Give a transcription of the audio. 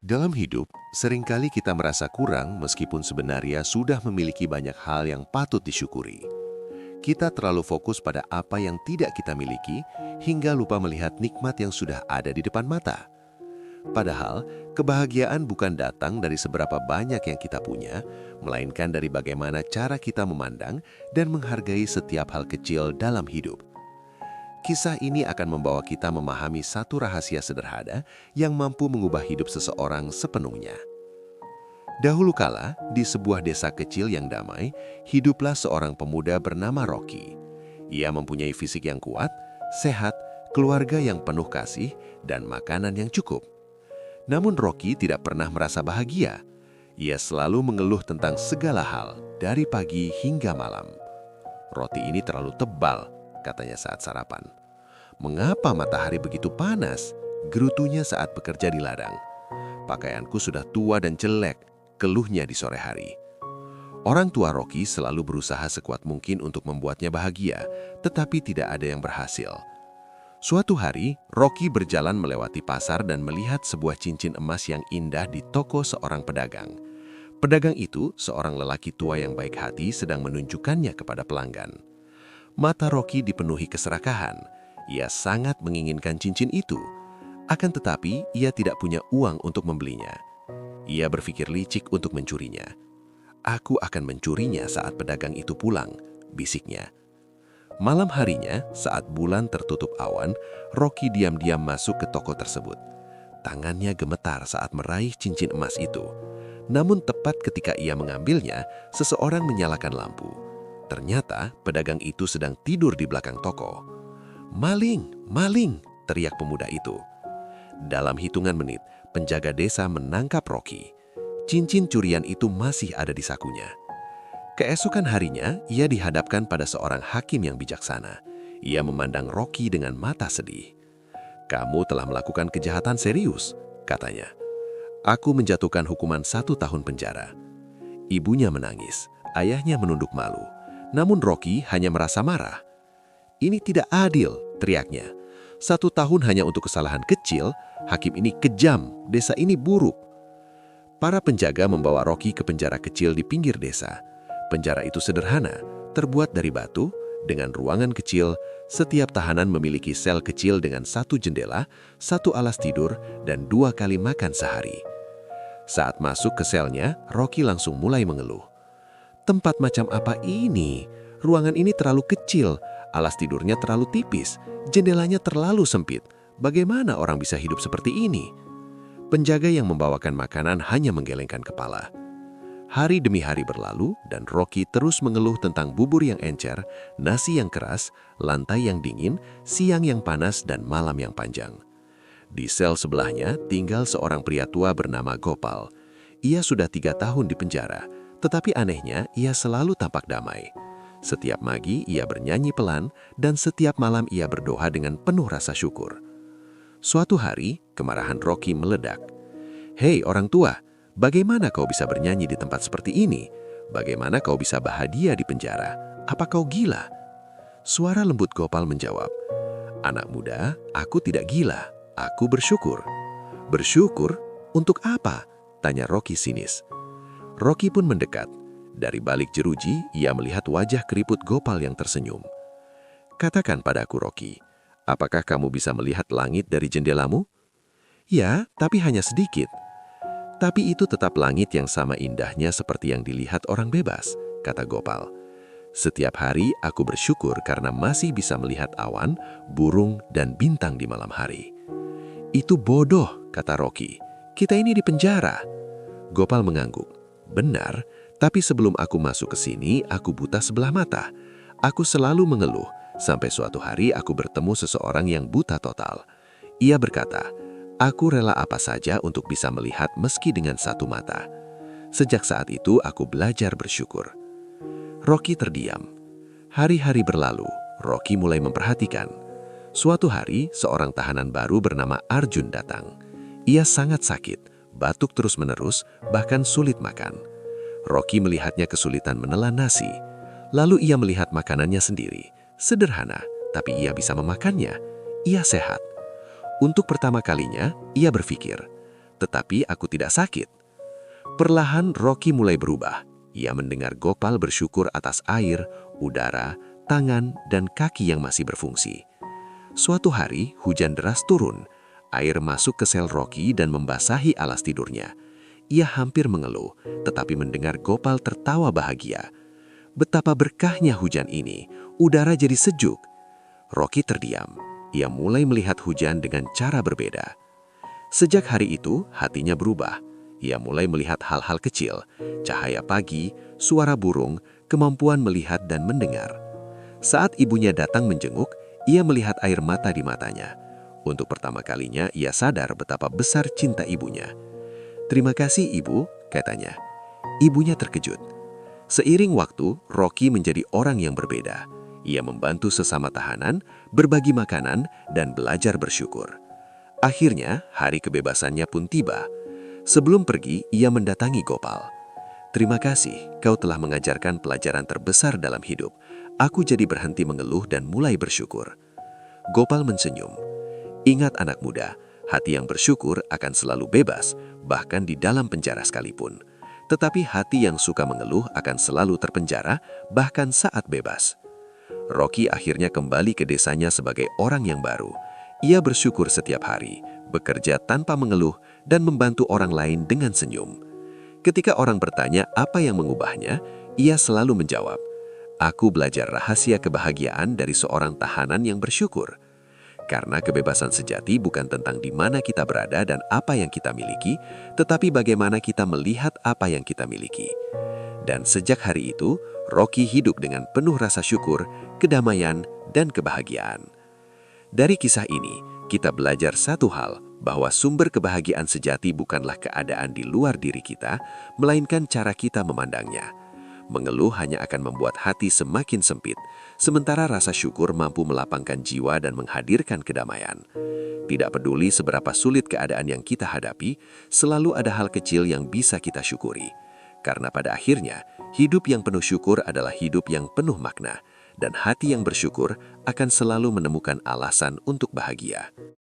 Dalam hidup, seringkali kita merasa kurang meskipun sebenarnya sudah memiliki banyak hal yang patut disyukuri. Kita terlalu fokus pada apa yang tidak kita miliki hingga lupa melihat nikmat yang sudah ada di depan mata. Padahal, kebahagiaan bukan datang dari seberapa banyak yang kita punya, melainkan dari bagaimana cara kita memandang dan menghargai setiap hal kecil dalam hidup. Kisah ini akan membawa kita memahami satu rahasia sederhana yang mampu mengubah hidup seseorang sepenuhnya. Dahulu kala, di sebuah desa kecil yang damai, hiduplah seorang pemuda bernama Rocky. Ia mempunyai fisik yang kuat, sehat, keluarga yang penuh kasih, dan makanan yang cukup. Namun Rocky tidak pernah merasa bahagia. Ia selalu mengeluh tentang segala hal, dari pagi hingga malam. Roti ini terlalu tebal, katanya saat sarapan. Mengapa matahari begitu panas? Gerutunya saat bekerja di ladang. Pakaianku sudah tua dan jelek, keluhnya di sore hari. Orang tua Rocky selalu berusaha sekuat mungkin untuk membuatnya bahagia, tetapi tidak ada yang berhasil. Suatu hari, Rocky berjalan melewati pasar dan melihat sebuah cincin emas yang indah di toko seorang pedagang. Pedagang itu, seorang lelaki tua yang baik hati, sedang menunjukkannya kepada pelanggan. Mata Rocky dipenuhi keserakahan. Ia sangat menginginkan cincin itu. Akan tetapi, ia tidak punya uang untuk membelinya. Ia berpikir licik untuk mencurinya. "Aku akan mencurinya saat pedagang itu pulang," bisiknya. Malam harinya, saat bulan tertutup awan, Rocky diam-diam masuk ke toko tersebut. Tangannya gemetar saat meraih cincin emas itu. Namun tepat ketika ia mengambilnya, seseorang menyalakan lampu. Ternyata pedagang itu sedang tidur di belakang toko. "Maling! Maling!" teriak pemuda itu. Dalam hitungan menit, penjaga desa menangkap Rocky. Cincin curian itu masih ada di sakunya. Keesokan harinya, ia dihadapkan pada seorang hakim yang bijaksana. Ia memandang Rocky dengan mata sedih. "Kamu telah melakukan kejahatan serius," katanya. "Aku menjatuhkan hukuman 1 tahun penjara." Ibunya menangis, ayahnya menunduk malu. Namun Rocky hanya merasa marah. "Ini tidak adil," teriaknya. 1 tahun hanya untuk kesalahan kecil, hakim ini kejam, desa ini buruk. Para penjaga membawa Rocky ke penjara kecil di pinggir desa. Penjara itu sederhana, terbuat dari batu, dengan ruangan kecil. Setiap tahanan memiliki sel kecil dengan 1 jendela, 1 alas tidur, dan 2 kali makan sehari. Saat masuk ke selnya, Rocky langsung mulai mengeluh. "Tempat macam apa ini? Ruangan ini terlalu kecil, alas tidurnya terlalu tipis, jendelanya terlalu sempit. Bagaimana orang bisa hidup seperti ini?" Penjaga yang membawakan makanan hanya menggelengkan kepala. Hari demi hari berlalu dan Rocky terus mengeluh tentang bubur yang encer, nasi yang keras, lantai yang dingin, siang yang panas, dan malam yang panjang. Di sel sebelahnya tinggal seorang pria tua bernama Gopal. Ia sudah 3 tahun di penjara, tetapi anehnya ia selalu tampak damai. Setiap pagi ia bernyanyi pelan dan setiap malam ia berdoa dengan penuh rasa syukur. Suatu hari, kemarahan Rocky meledak. "Hei orang tua, bagaimana kau bisa bernyanyi di tempat seperti ini? Bagaimana kau bisa bahagia di penjara? Apa kau gila?" Suara lembut Gopal menjawab, "Anak muda, aku tidak gila. Aku bersyukur." "Bersyukur? Untuk apa?" tanya Rocky sinis. Rocky pun mendekat. Dari balik jeruji, ia melihat wajah keriput Gopal yang tersenyum. "Katakan padaku, Rocky, apakah kamu bisa melihat langit dari jendelamu?" "Ya, tapi hanya sedikit." "Tapi itu tetap langit yang sama indahnya seperti yang dilihat orang bebas," kata Gopal. "Setiap hari aku bersyukur karena masih bisa melihat awan, burung, dan bintang di malam hari." "Itu bodoh," kata Rocky. "Kita ini di penjara." Gopal mengangguk. "Benar, tapi sebelum aku masuk ke sini, aku buta sebelah mata. Aku selalu mengeluh, sampai suatu hari aku bertemu seseorang yang buta total. Ia berkata, 'Aku rela apa saja untuk bisa melihat meski dengan 1 mata.' Sejak saat itu aku belajar bersyukur." Rocky terdiam. Hari-hari berlalu, Rocky mulai memperhatikan. Suatu hari, seorang tahanan baru bernama Arjun datang. Ia sangat sakit, batuk terus-menerus, bahkan sulit makan. Rocky melihatnya kesulitan menelan nasi. Lalu ia melihat makanannya sendiri. Sederhana, tapi ia bisa memakannya. Ia sehat. Untuk pertama kalinya, ia berpikir, tetapi aku tidak sakit. Perlahan Rocky mulai berubah. Ia mendengar Gopal bersyukur atas air, udara, tangan, dan kaki yang masih berfungsi. Suatu hari, hujan deras turun. Air masuk ke sel Rocky dan membasahi alas tidurnya. Ia hampir mengeluh, tetapi mendengar Gopal tertawa bahagia. Betapa berkahnya hujan ini, udara jadi sejuk. Rocky terdiam. Ia mulai melihat hujan dengan cara berbeda. Sejak hari itu, hatinya berubah. Ia mulai melihat hal-hal kecil, cahaya pagi, suara burung, kemampuan melihat dan mendengar. Saat ibunya datang menjenguk, ia melihat air mata di matanya. Untuk pertama kalinya, ia sadar betapa besar cinta ibunya. "Terima kasih, Ibu," katanya. Ibunya terkejut. Seiring waktu, Rocky menjadi orang yang berbeda. Ia membantu sesama tahanan, berbagi makanan, dan belajar bersyukur. Akhirnya, hari kebebasannya pun tiba. Sebelum pergi, ia mendatangi Gopal. "Terima kasih, kau telah mengajarkan pelajaran terbesar dalam hidup. Aku jadi berhenti mengeluh dan mulai bersyukur." Gopal mensenyum. "Ingat anak muda, hati yang bersyukur akan selalu bebas, bahkan di dalam penjara sekalipun. Tetapi hati yang suka mengeluh akan selalu terpenjara, bahkan saat bebas." Rocky akhirnya kembali ke desanya sebagai orang yang baru. Ia bersyukur setiap hari, bekerja tanpa mengeluh, dan membantu orang lain dengan senyum. Ketika orang bertanya apa yang mengubahnya, ia selalu menjawab, "Aku belajar rahasia kebahagiaan dari seorang tahanan yang bersyukur." Karena kebebasan sejati bukan tentang di mana kita berada dan apa yang kita miliki, tetapi bagaimana kita melihat apa yang kita miliki. Dan sejak hari itu, Rocky hidup dengan penuh rasa syukur, kedamaian, dan kebahagiaan. Dari kisah ini, kita belajar satu hal, bahwa sumber kebahagiaan sejati bukanlah keadaan di luar diri kita, melainkan cara kita memandangnya. Mengeluh hanya akan membuat hati semakin sempit, sementara rasa syukur mampu melapangkan jiwa dan menghadirkan kedamaian. Tidak peduli seberapa sulit keadaan yang kita hadapi, selalu ada hal kecil yang bisa kita syukuri. Karena pada akhirnya, hidup yang penuh syukur adalah hidup yang penuh makna, dan hati yang bersyukur akan selalu menemukan alasan untuk bahagia.